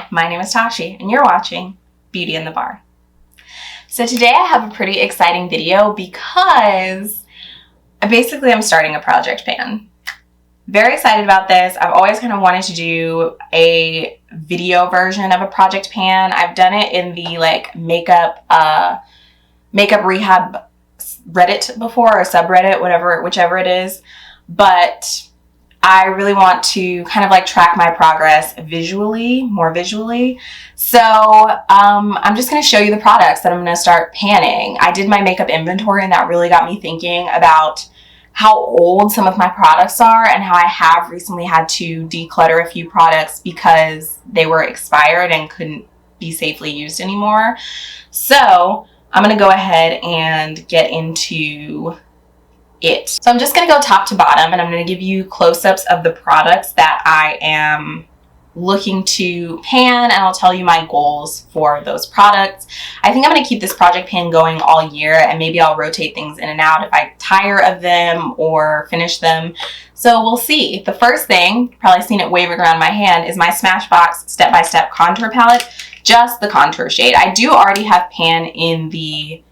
Hi, my name is Tashi, and you're watching Beauty in the Bar. So today I have a pretty exciting video because I'm starting a project pan. Very excited about this. I've always kind of wanted to do a video version of a project pan. I've done it in the like makeup rehab Reddit before, or subreddit, whichever it is, but I really want to kind of like track my progress more visually. So I'm just going to show you the products that I'm going to start panning. I did my makeup inventory, and that really got me thinking about how old some of my products are and how I have recently had to declutter a few products because they were expired and couldn't be safely used anymore. So I'm going to go ahead and get into it. So I'm just going to go top to bottom, and I'm going to give you close-ups of the products that I am looking to pan, and I'll tell you my goals for those products. I think I'm going to keep this project pan going all year, and maybe I'll rotate things in and out if I tire of them or finish them. So we'll see. The first thing, you've probably seen it waving around my hand, is my Smashbox Step by Step contour palette, just the contour shade. I do already have pan in the,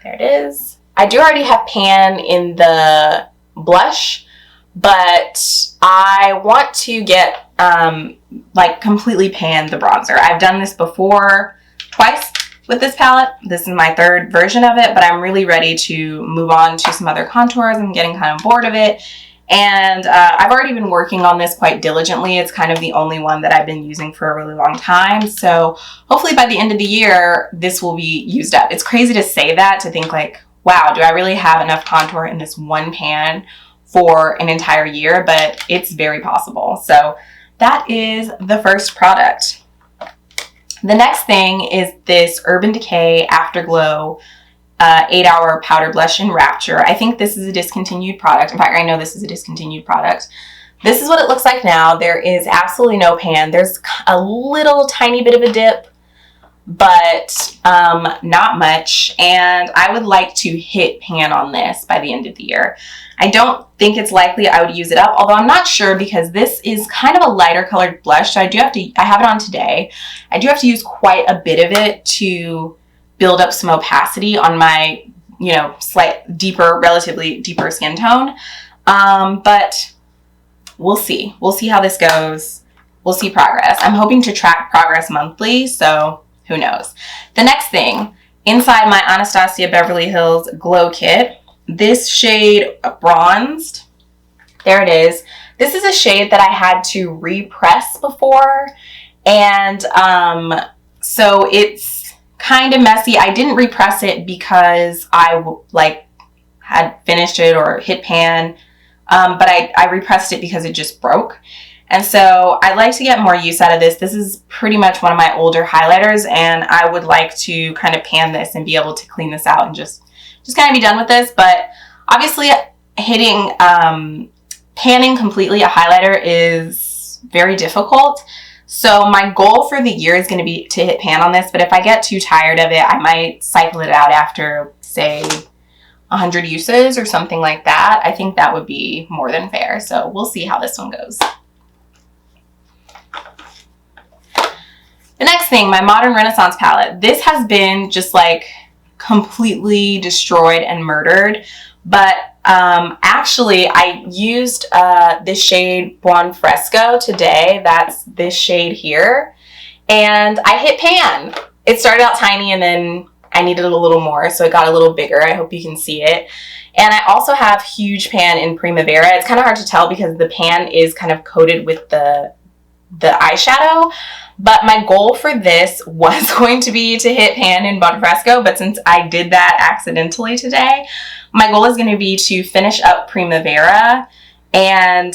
there it is. I do already have pan in the blush, but I want to get like completely pan the bronzer. I've done this before twice with this palette. This is my third version of it, but I'm really ready to move on to some other contours. I'm getting kind of bored of it. And I've already been working on this quite diligently. It's kind of the only one that I've been using for a really long time. So hopefully by the end of the year, this will be used up. It's crazy to say that, to think like, wow, do I really have enough contour in this one pan for an entire year? But it's very possible. So that is the first product. The next thing is this Urban Decay Afterglow 8-hour powder blush in Rapture. I think this is a discontinued product. In fact, I know this is a discontinued product. This is what it looks like now. There is absolutely no pan. There's a little tiny bit of a dip, but not much, and I would like to hit pan on this by the end of the year. I don't think it's likely I would use it up, although I'm not sure because this is kind of a lighter colored blush, so I have it on today. I do have to use quite a bit of it to build up some opacity on my, relatively deeper skin tone, but we'll see. We'll see how this goes. We'll see progress. I'm hoping to track progress monthly, so who knows? The next thing, inside my Anastasia Beverly Hills Glow Kit, this shade Bronzed, there it is. This is a shade that I had to repress before, and so it's kind of messy. I didn't repress it because I had finished it or hit pan, but I repressed it because it just broke. And so I'd like to get more use out of this. This is pretty much one of my older highlighters, and I would like to kind of pan this and be able to clean this out and just kind of be done with this. But obviously panning completely a highlighter is very difficult. So my goal for the year is going to be to hit pan on this, but if I get too tired of it, I might cycle it out after, say, 100 uses or something like that. I think that would be more than fair. So we'll see how this one goes. The next thing, my Modern Renaissance palette. This has been just like completely destroyed and murdered, but actually I used this shade Buon Fresco today. That's this shade here, and I hit pan. It started out tiny, and then I needed a little more, so it got a little bigger. I hope you can see it. And I also have huge pan in Primavera. It's kind of hard to tell because the pan is kind of coated with the eyeshadow, but my goal for this was going to be to hit pan in Buon Fresco, but since I did that accidentally today, my goal is going to be to finish up Primavera and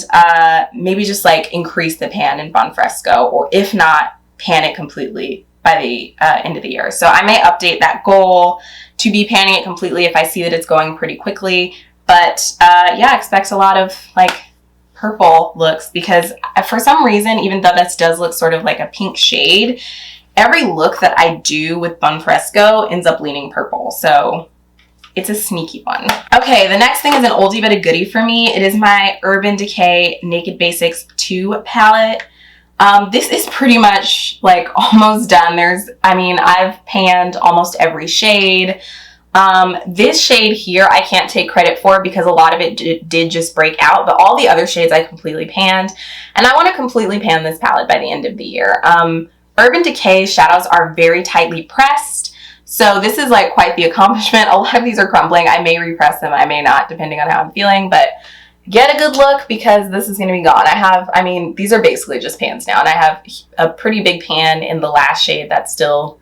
maybe just like increase the pan in Buon Fresco, or if not, pan it completely by the end of the year. So I may update that goal to be panning it completely if I see that it's going pretty quickly, but yeah, expect a lot of like purple looks, because for some reason, even though this does look sort of like a pink shade, every look that I do with Buon Fresco ends up leaning purple. So it's a sneaky one. Okay, the next thing is an oldie but a goodie for me. It is my Urban Decay Naked Basics 2 palette. This is pretty much like almost done. I've panned almost every shade. This shade here I can't take credit for because a lot of it did just break out, but all the other shades I completely panned, and I want to completely pan this palette by the end of the year. Urban Decay shadows are very tightly pressed, so this is like quite the accomplishment. A lot of these are crumbling. I may repress them, I may not, depending on how I'm feeling, but get a good look because this is going to be gone. These are basically just pans now, and I have a pretty big pan in the last shade that still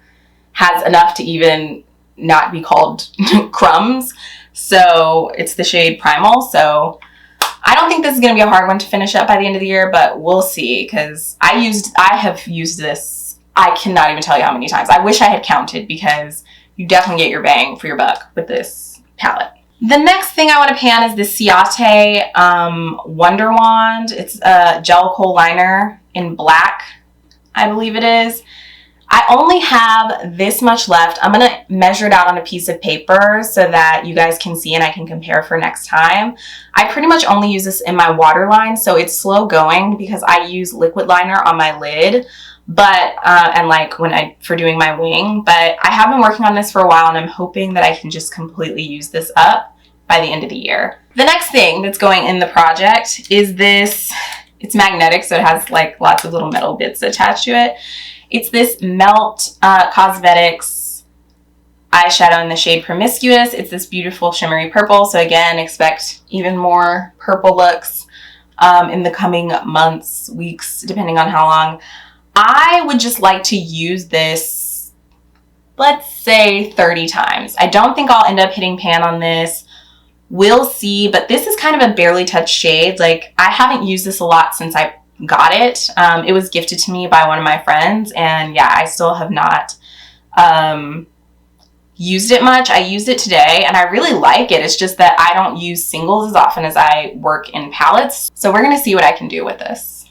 has enough to even not be called crumbs. So it's the shade Primal. So I don't think this is going to be a hard one to finish up by the end of the year, but we'll see, because I have used this, I cannot even tell you how many times. I wish I had counted, because you definitely get your bang for your buck with this palette. The next thing I want to pan is the Ciate Wonderwand. It's a gel kohl liner in black, I believe it is. I only have this much left. I'm going to measure it out on a piece of paper so that you guys can see and I can compare for next time. I pretty much only use this in my waterline, so it's slow going because I use liquid liner on my lid, but and like for doing my wing. But I have been working on this for a while, and I'm hoping that I can just completely use this up by the end of the year. The next thing that's going in the project is this. It's magnetic, so it has like lots of little metal bits attached to it. It's this Melt Cosmetics eyeshadow in the shade Promiscuous. It's this beautiful shimmery purple. So again, expect even more purple looks in the coming months, weeks, depending on how long. I would just like to use this, let's say 30 times. I don't think I'll end up hitting pan on this. We'll see, but this is kind of a barely touched shade. Like, I haven't used this a lot since I got it. It was gifted to me by one of my friends, and yeah, I still have not used it much. I used it today and I really like it. It's just that I don't use singles as often as I work in palettes. So we're going to see what I can do with this.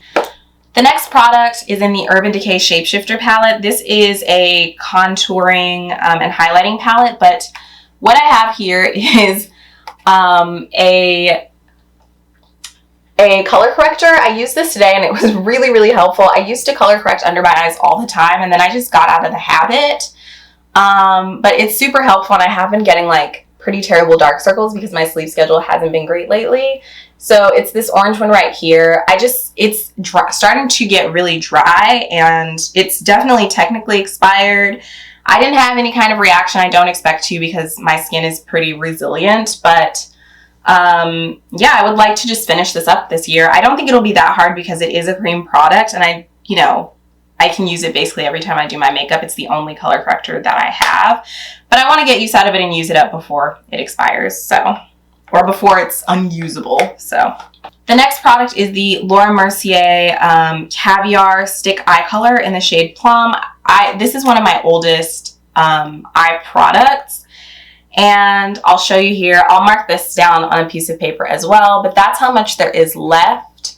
The next product is in the Urban Decay Shapeshifter palette. This is a contouring and highlighting palette, but what I have here is a color corrector. I used this today and it was really, really helpful. I used to color correct under my eyes all the time, and then I just got out of the habit. But it's super helpful, and I have been getting like pretty terrible dark circles because my sleep schedule hasn't been great lately. So it's this orange one right here. It's starting to get really dry, and it's definitely technically expired. I didn't have any kind of reaction. I don't expect to because my skin is pretty resilient, but yeah, I would like to just finish this up this year. I don't think it'll be that hard because it is a cream product, and I can use it basically every time I do my makeup. It's the only color corrector that I have, but I want to get use out of it and use it up before it expires, or before it's unusable. So the next product is the Laura Mercier Caviar Stick Eye Color in the shade Plum. This is one of my oldest eye products, and I'll show you here. I'll mark this down on a piece of paper as well, but that's how much there is left.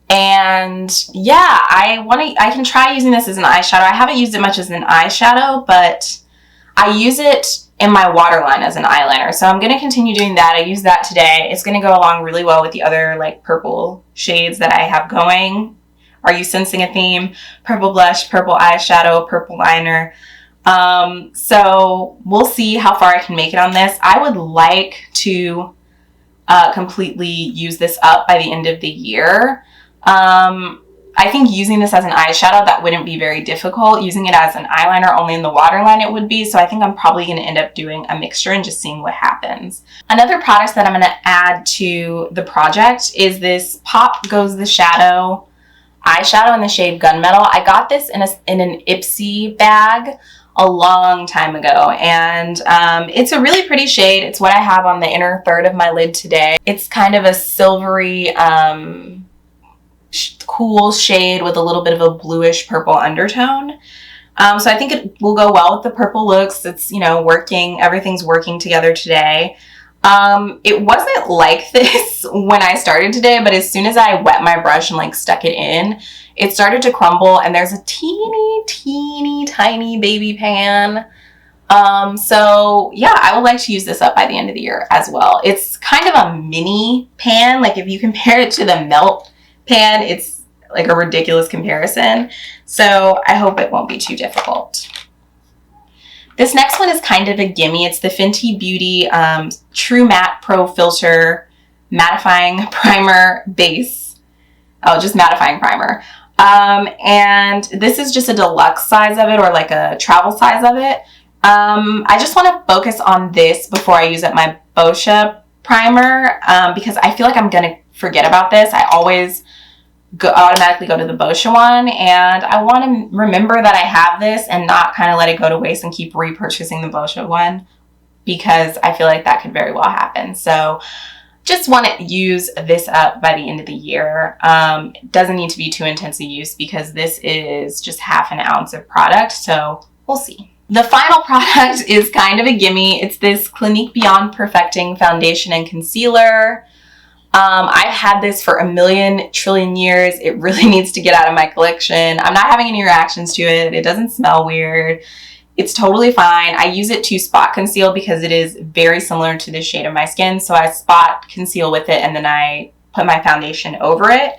And yeah, I can try using this as an eyeshadow. I haven't used it much as an eyeshadow, but I use it in my waterline as an eyeliner. So I'm going to continue doing that. I used that today. It's going to go along really well with the other like purple shades that I have going. Are you sensing a theme? Purple blush, purple eyeshadow, purple liner. So we'll see how far I can make it on this. I would like to completely use this up by the end of the year. I think using this as an eyeshadow, that wouldn't be very difficult. Using it as an eyeliner only in the waterline, it would be. So I think I'm probably going to end up doing a mixture and just seeing what happens. Another product that I'm going to add to the project is this Pop Goes the Shadow eyeshadow in the shade Gunmetal. I got this in an Ipsy bag a long time ago, and it's a really pretty shade. It's what I have on the inner third of my lid today. It's kind of a silvery cool shade with a little bit of a bluish purple undertone. So I think it will go well with the purple looks. It's, working, everything's working together today. It wasn't like this when I started today, but as soon as I wet my brush and like stuck it in, it started to crumble, and there's a teeny tiny baby pan. So yeah, I would like to use this up by the end of the year as well. It's kind of a mini pan. Like if you compare it to the Melt pan, it's like a ridiculous comparison. So I hope it won't be too difficult. This next one is kind of a gimme. It's the Fenty Beauty True Matte Pro Filt'r Mattifying Primer Base. Oh, just mattifying primer. And this is just a deluxe size of it, or like a travel size of it. I just want to focus on this before I use up my Boscia primer, because I feel like I'm going to forget about this. I always automatically go to the Boscia one, and I want to remember that I have this and not kind of let it go to waste and keep repurchasing the Boscia one, because I feel like that could very well happen. So just want to use this up by the end of the year. It doesn't need to be too intense a use because this is just half an ounce of product, so we'll see. The final product is kind of a gimme. It's this Clinique Beyond Perfecting Foundation and Concealer. I've had this for a million trillion years. It really needs to get out of my collection. I'm not having any reactions to it. It doesn't smell weird. It's totally fine. I use it to spot conceal because it is very similar to the shade of my skin. So I spot conceal with it and then I put my foundation over it.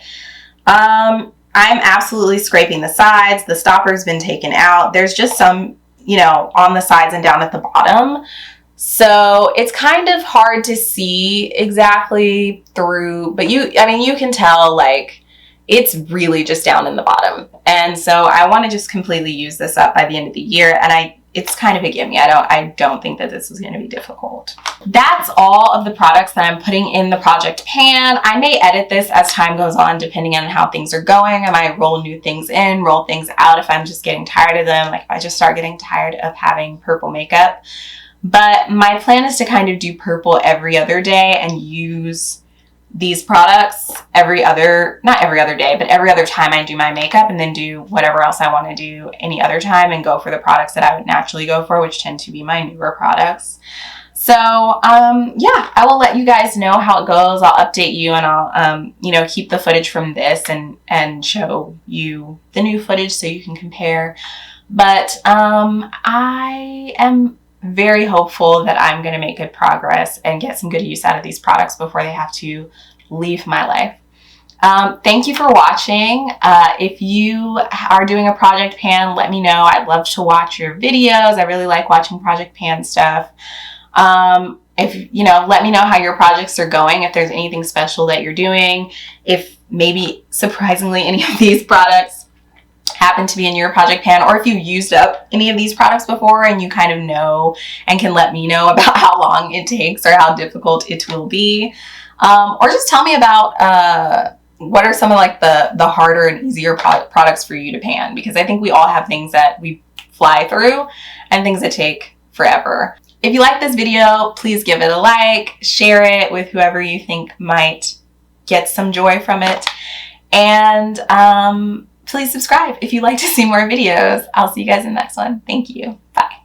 I'm absolutely scraping the sides. The stopper's been taken out. There's just some, you know, on the sides and down at the bottom. So it's kind of hard to see exactly through, but you can tell, like, it's really just down in the bottom. And so I want to just completely use this up by the end of the year. And it's kind of a gimme. I don't think that this is going to be difficult. That's all of the products that I'm putting in the project pan. I may edit this as time goes on, depending on how things are going. I might roll new things in, roll things out if I'm just getting tired of them. Like if I just start getting tired of having purple makeup. But my plan is to kind of do purple every other day and use these products not every other day, but every other time I do my makeup, and then do whatever else I want to do any other time and go for the products that I would naturally go for, which tend to be my newer products. So, yeah, I will let you guys know how it goes. I'll update you, and I'll, keep the footage from this and show you the new footage so you can compare. But, I am very hopeful that I'm going to make good progress and get some good use out of these products before they have to leave my life. Thank you for watching. If you are doing a project pan, let me know. I'd love to watch your videos. I really like watching project pan stuff. Let me know how your projects are going, if there's anything special that you're doing, if maybe surprisingly any of these products happen to be in your project pan, or if you used up any of these products before and you kind of know and can let me know about how long it takes or how difficult it will be. Or just tell me about what are some of like the harder and easier products for you to pan, because I think we all have things that we fly through and things that take forever. If you like this video, please give it a like, share it with whoever you think might get some joy from it, and please subscribe if you'd like to see more videos. I'll see you guys in the next one. Thank you. Bye.